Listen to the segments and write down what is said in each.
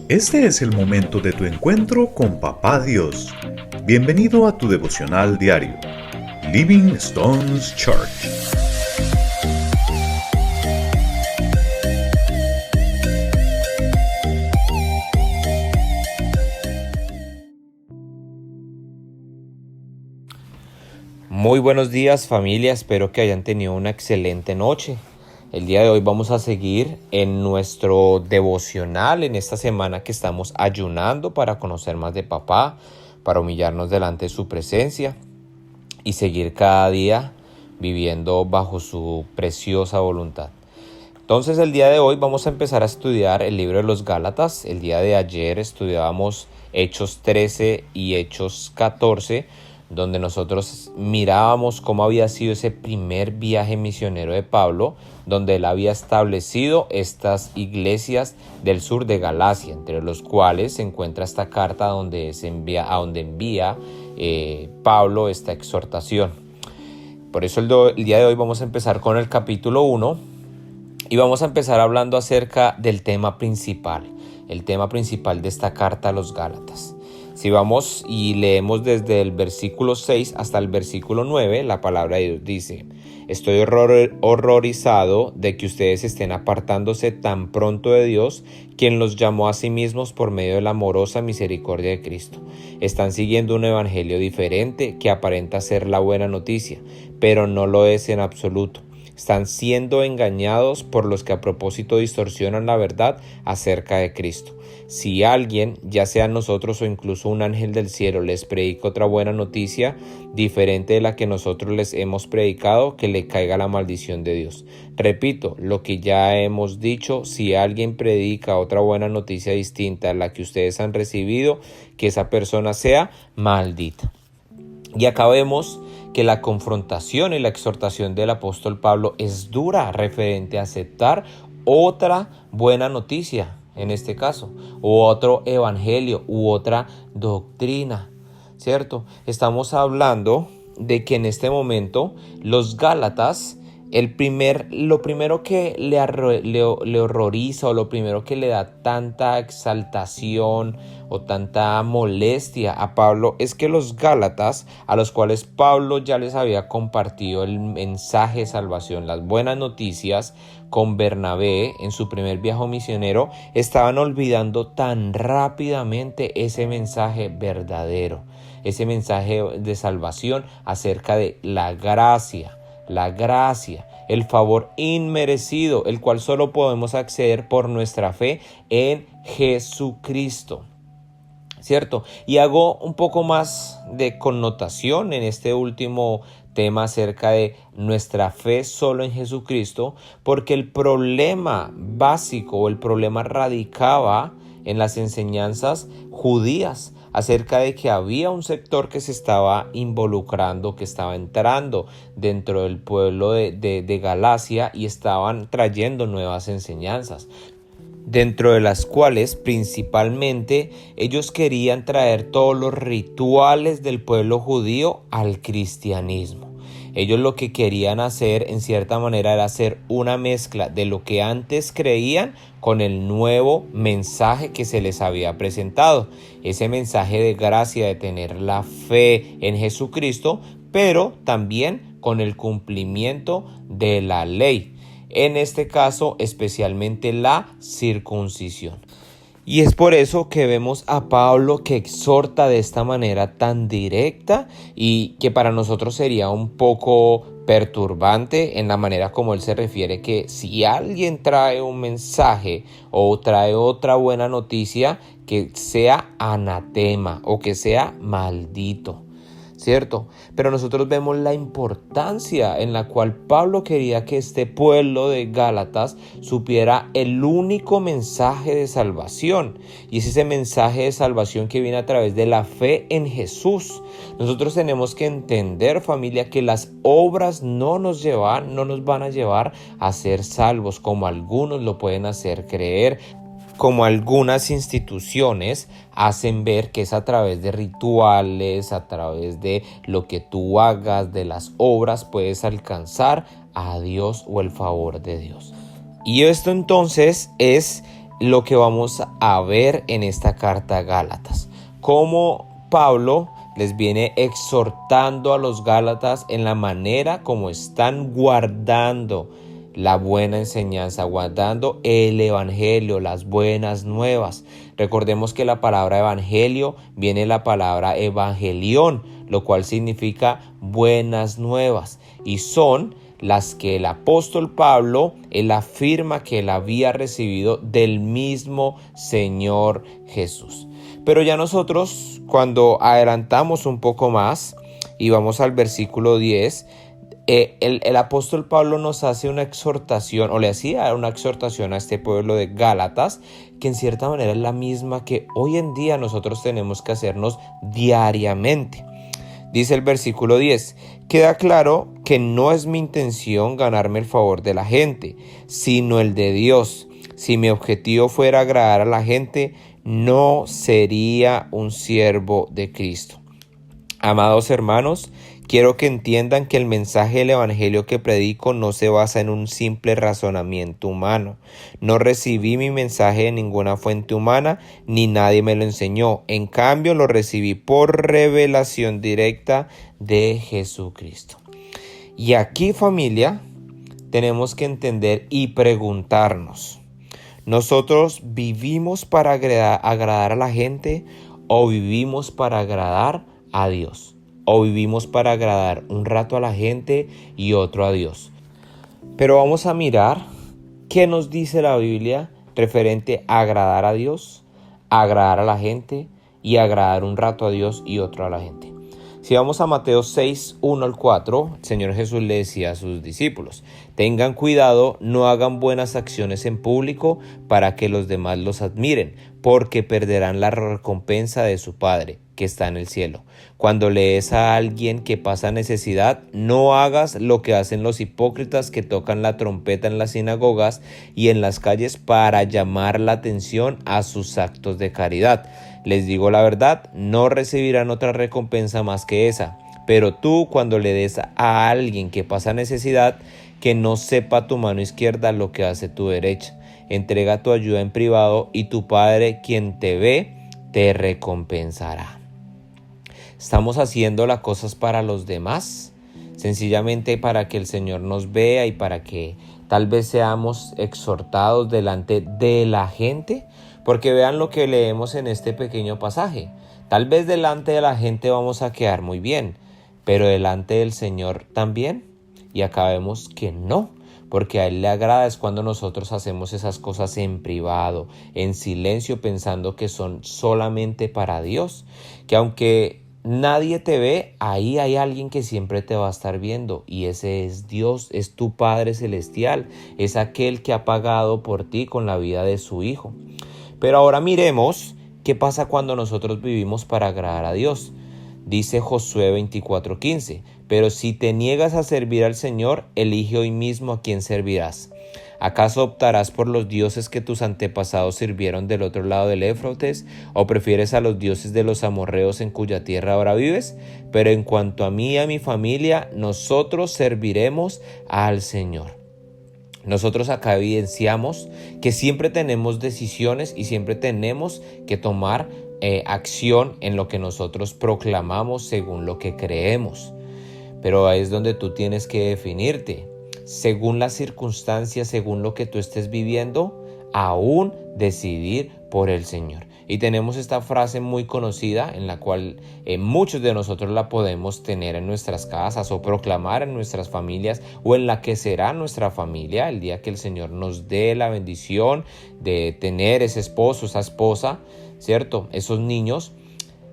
Este es el momento de tu encuentro con Papá Dios. Bienvenido a tu devocional diario, Living Stones Church. Muy buenos días, familia, espero que hayan tenido una excelente noche. El día de hoy vamos a seguir en nuestro devocional en esta semana que estamos ayunando para conocer más de Papá, para humillarnos delante de su presencia y seguir cada día viviendo bajo su preciosa voluntad. Entonces el día de hoy vamos a empezar a estudiar el libro de los Gálatas. El día de ayer estudiábamos Hechos 13 y Hechos 14, donde nosotros mirábamos cómo había sido ese primer viaje misionero de Pablo, donde él había establecido estas iglesias del sur de Galacia, entre los cuales se encuentra esta carta donde envía Pablo esta exhortación. Por eso el día de hoy vamos a empezar con el capítulo 1 y vamos a empezar hablando acerca del tema principal, el tema principal de esta carta a los Gálatas. Si vamos y leemos desde el versículo 6 hasta el versículo 9, la palabra de Dios dice: Estoy horrorizado de que ustedes estén apartándose tan pronto de Dios, quien los llamó a sí mismos por medio de la amorosa misericordia de Cristo. Están siguiendo un evangelio diferente que aparenta ser la buena noticia, pero no lo es en absoluto. Están siendo engañados por los que a propósito distorsionan la verdad acerca de Cristo. Si alguien, ya sea nosotros o incluso un ángel del cielo, les predica otra buena noticia diferente de la que nosotros les hemos predicado, que le caiga la maldición de Dios. Repito lo que ya hemos dicho: si alguien predica otra buena noticia distinta a la que ustedes han recibido, que esa persona sea maldita. Y acá vemos que la confrontación y la exhortación del apóstol Pablo es dura referente a aceptar otra buena noticia, en este caso, u otro evangelio, u otra doctrina, ¿cierto? Estamos hablando de que en este momento los Gálatas, lo primero que le horroriza, o lo primero que le da tanta exaltación o tanta molestia a Pablo, es que los Gálatas, a los cuales Pablo ya les había compartido el mensaje de salvación, las buenas noticias, con Bernabé en su primer viaje misionero, estaban olvidando tan rápidamente ese mensaje verdadero, ese mensaje de salvación acerca de la gracia, el favor inmerecido, el cual solo podemos acceder por nuestra fe en Jesucristo, ¿cierto? Y hago un poco más de connotación en este último tema acerca de nuestra fe solo en Jesucristo, porque el problema básico o el problema radicaba en las enseñanzas judías acerca de que había un sector que se estaba involucrando, que estaba entrando dentro del pueblo de Galacia y estaban trayendo nuevas enseñanzas, dentro de las cuales principalmente ellos querían traer todos los rituales del pueblo judío al cristianismo. Ellos lo que querían hacer en cierta manera era hacer una mezcla de lo que antes creían con el nuevo mensaje que se les había presentado. Ese mensaje de gracia, de tener la fe en Jesucristo, pero también con el cumplimiento de la ley. En este caso, especialmente la circuncisión. Y es por eso que vemos a Pablo que exhorta de esta manera tan directa, y que para nosotros sería un poco perturbante en la manera como él se refiere, que si alguien trae un mensaje o trae otra buena noticia, que sea anatema o que sea maldito, ¿cierto? Pero nosotros vemos la importancia en la cual Pablo quería que este pueblo de Gálatas supiera el único mensaje de salvación, y es ese mensaje de salvación que viene a través de la fe en Jesús. Nosotros tenemos que entender, familia, que las obras no nos van a llevar a ser salvos, como algunos lo pueden hacer creer, como algunas instituciones hacen ver que es a través de rituales, a través de lo que tú hagas, de las obras, puedes alcanzar a Dios o el favor de Dios. Y esto entonces es lo que vamos a ver en esta carta a Gálatas. Cómo Pablo les viene exhortando a los Gálatas en la manera como están guardando la buena enseñanza, guardando el evangelio, las buenas nuevas. Recordemos que la palabra evangelio viene de la palabra evangelión, lo cual significa buenas nuevas, y son las que el apóstol Pablo, él afirma que él había recibido del mismo Señor Jesús. Pero ya nosotros, cuando adelantamos un poco más y vamos al versículo 10, el apóstol Pablo nos hace una exhortación, o le hacía una exhortación a este pueblo de Gálatas, que en cierta manera es la misma que hoy en día nosotros tenemos que hacernos diariamente. Dice el versículo 10, queda claro que no es mi intención ganarme el favor de la gente, sino el de Dios. Si mi objetivo fuera agradar a la gente, no sería un siervo de Cristo. Amados hermanos, quiero que entiendan que el mensaje del evangelio que predico no se basa en un simple razonamiento humano. No recibí mi mensaje de ninguna fuente humana, ni nadie me lo enseñó. En cambio, lo recibí por revelación directa de Jesucristo. Y aquí, familia, tenemos que entender y preguntarnos, ¿nosotros vivimos para agradar a la gente o vivimos para agradar a Dios? ¿O vivimos para agradar un rato a la gente y otro a Dios? Pero vamos a mirar qué nos dice la Biblia referente a agradar a Dios, agradar a la gente y agradar un rato a Dios y otro a la gente. Si vamos a Mateo 6, 1 al 4, el Señor Jesús le decía a sus discípulos, tengan cuidado, no hagan buenas acciones en público para que los demás los admiren, porque perderán la recompensa de su Padre, que está en el cielo. Cuando lees a alguien que pasa necesidad, no hagas lo que hacen los hipócritas que tocan la trompeta en las sinagogas y en las calles para llamar la atención a sus actos de caridad. Les digo la verdad, no recibirán otra recompensa más que esa. Pero tú, cuando le des a alguien que pasa necesidad, que no sepa tu mano izquierda lo que hace tu derecha. Entrega tu ayuda en privado y tu Padre, quien te ve, te recompensará. ¿Estamos haciendo las cosas para los demás? Sencillamente para que el Señor nos vea y para que tal vez seamos exhortados delante de la gente. Porque vean lo que leemos en este pequeño pasaje. Tal vez delante de la gente vamos a quedar muy bien, pero delante del Señor también. Y acá vemos que no, porque a Él le agrada es cuando nosotros hacemos esas cosas en privado, en silencio, pensando que son solamente para Dios. Que aunque nadie te ve, ahí hay alguien que siempre te va a estar viendo, y ese es Dios, es tu Padre Celestial, es aquel que ha pagado por ti con la vida de su Hijo. Pero ahora miremos qué pasa cuando nosotros vivimos para agradar a Dios. Dice Josué 24:15, pero si te niegas a servir al Señor, elige hoy mismo a quién servirás. ¿Acaso optarás por los dioses que tus antepasados sirvieron del otro lado del Éufrates? ¿O prefieres a los dioses de los amorreos en cuya tierra ahora vives? Pero en cuanto a mí y a mi familia, nosotros serviremos al Señor. Nosotros acá evidenciamos que siempre tenemos decisiones y siempre tenemos que tomar acción en lo que nosotros proclamamos según lo que creemos. Pero ahí es donde tú tienes que definirte. Según las circunstancias, según lo que tú estés viviendo, aún decidir por el Señor. Y tenemos esta frase muy conocida en la cual muchos de nosotros la podemos tener en nuestras casas o proclamar en nuestras familias o en la que será nuestra familia el día que el Señor nos dé la bendición de tener ese esposo, esa esposa, ¿cierto? Esos niños.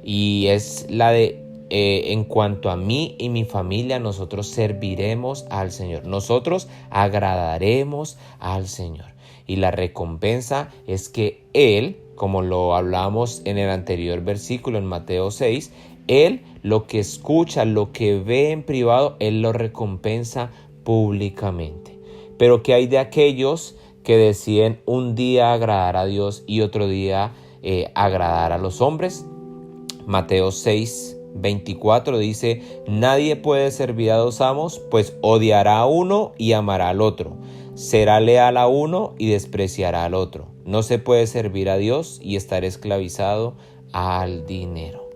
Y es la de en cuanto a mí y mi familia, nosotros serviremos al Señor. Nosotros agradaremos al Señor. Y la recompensa es que Él, como lo hablamos en el anterior versículo en Mateo 6, Él lo que escucha, lo que ve en privado, Él lo recompensa públicamente. Pero ¿qué hay de aquellos que deciden un día agradar a Dios y otro día agradar a los hombres? Mateo 6:24 dice, nadie puede servir a dos amos, pues odiará a uno y amará al otro. Será leal a uno y despreciará al otro. No se puede servir a Dios y estar esclavizado al dinero.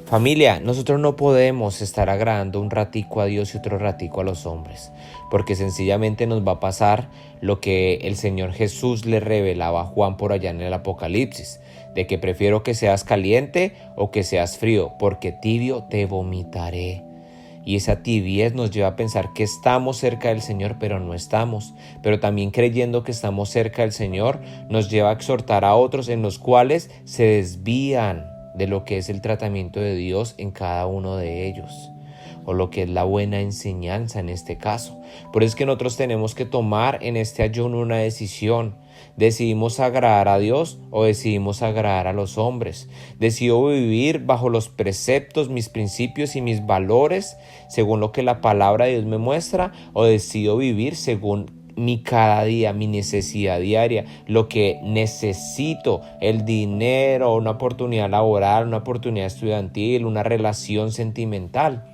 Familia, nosotros no podemos estar agradando un ratico a Dios y otro ratico a los hombres, porque sencillamente nos va a pasar lo que el Señor Jesús le revelaba a Juan por allá en el Apocalipsis, de que prefiero que seas caliente o que seas frío, porque tibio te vomitaré. Y esa tibiez nos lleva a pensar que estamos cerca del Señor, pero no estamos. Pero también creyendo que estamos cerca del Señor, nos lleva a exhortar a otros en los cuales se desvían de lo que es el tratamiento de Dios en cada uno de ellos, o lo que es la buena enseñanza en este caso. Por eso es que nosotros tenemos que tomar en este ayuno una decisión. ¿Decidimos agradar a Dios o decidimos agradar a los hombres? ¿Decido vivir bajo los preceptos, mis principios y mis valores según lo que la palabra de Dios me muestra, o decido vivir según mi cada día, mi necesidad diaria, lo que necesito, el dinero, una oportunidad laboral, una oportunidad estudiantil, una relación sentimental?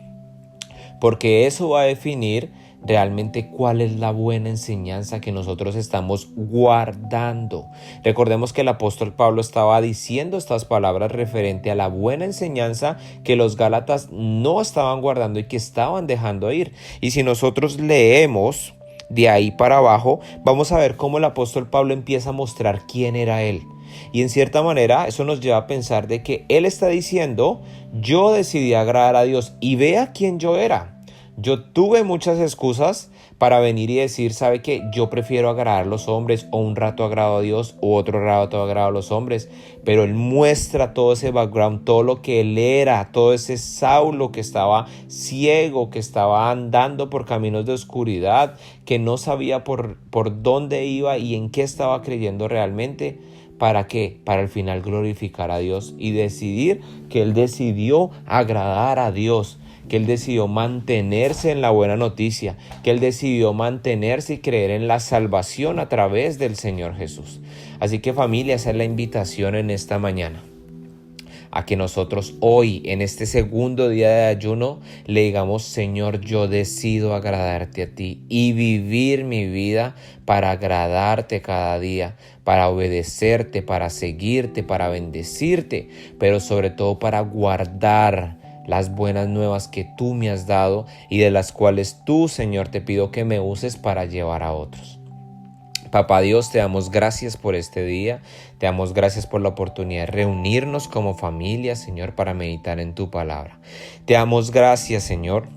Porque eso va a definir realmente cuál es la buena enseñanza que nosotros estamos guardando. Recordemos que el apóstol Pablo estaba diciendo estas palabras referente a la buena enseñanza que los gálatas no estaban guardando y que estaban dejando ir. Y si nosotros leemos de ahí para abajo, vamos a ver cómo el apóstol Pablo empieza a mostrar quién era él. Y en cierta manera eso nos lleva a pensar de que él está diciendo: yo decidí agradar a Dios y vea quién yo era. Yo tuve muchas excusas para venir y decir, ¿sabe qué? Yo prefiero agradar a los hombres, o un rato agrado a Dios, o otro rato agrado a los hombres. Pero él muestra todo ese background, todo lo que él era, todo ese Saulo que estaba ciego, que estaba andando por caminos de oscuridad, que no sabía por dónde iba y en qué estaba creyendo realmente. ¿Para qué? Para al final glorificar a Dios y decidir que él decidió agradar a Dios, que él decidió mantenerse en la buena noticia, que él decidió mantenerse y creer en la salvación a través del Señor Jesús. Así que, familia, esa es la invitación en esta mañana, a que nosotros hoy, en este segundo día de ayuno, le digamos: Señor, yo decido agradarte a ti y vivir mi vida para agradarte cada día, para obedecerte, para seguirte, para bendecirte, pero sobre todo para guardar las buenas nuevas que tú me has dado y de las cuales tú, Señor, te pido que me uses para llevar a otros. Papá Dios, te damos gracias por este día, te damos gracias por la oportunidad de reunirnos como familia, Señor, para meditar en tu palabra. Te damos gracias, Señor,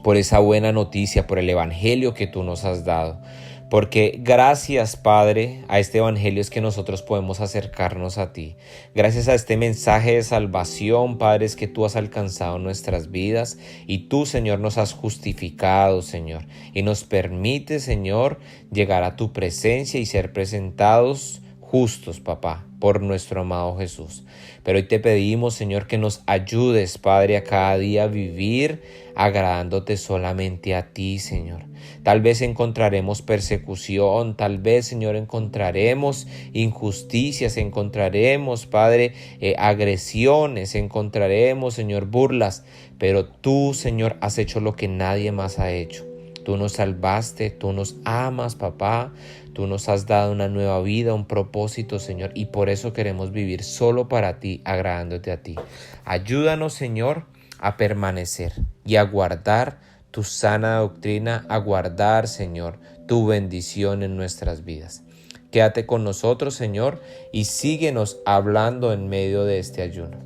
por esa buena noticia, por el evangelio que tú nos has dado. Porque gracias, Padre, a este evangelio es que nosotros podemos acercarnos a ti. Gracias a este mensaje de salvación, Padre, es que tú has alcanzado nuestras vidas y tú, Señor, nos has justificado, Señor, y nos permite, Señor, llegar a tu presencia y ser presentados justos, papá, por nuestro amado Jesús. Pero hoy te pedimos, Señor, que nos ayudes, Padre, a cada día vivir agradándote solamente a ti, Señor. Tal vez encontraremos persecución, tal vez, Señor, encontraremos injusticias, encontraremos, Padre, agresiones, encontraremos, Señor, burlas, pero tú, Señor, has hecho lo que nadie más ha hecho. Tú nos salvaste, tú nos amas, papá, tú nos has dado una nueva vida, un propósito, Señor, y por eso queremos vivir solo para ti, agradándote a ti. Ayúdanos, Señor, a permanecer y a guardar tu sana doctrina, a guardar, Señor, tu bendición en nuestras vidas. Quédate con nosotros, Señor, y síguenos hablando en medio de este ayuno.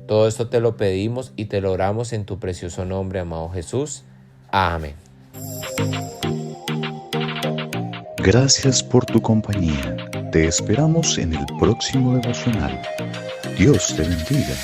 Todo esto te lo pedimos y te lo oramos en tu precioso nombre, amado Jesús. Amén. Gracias por tu compañía. Te esperamos en el próximo devocional. Dios te bendiga.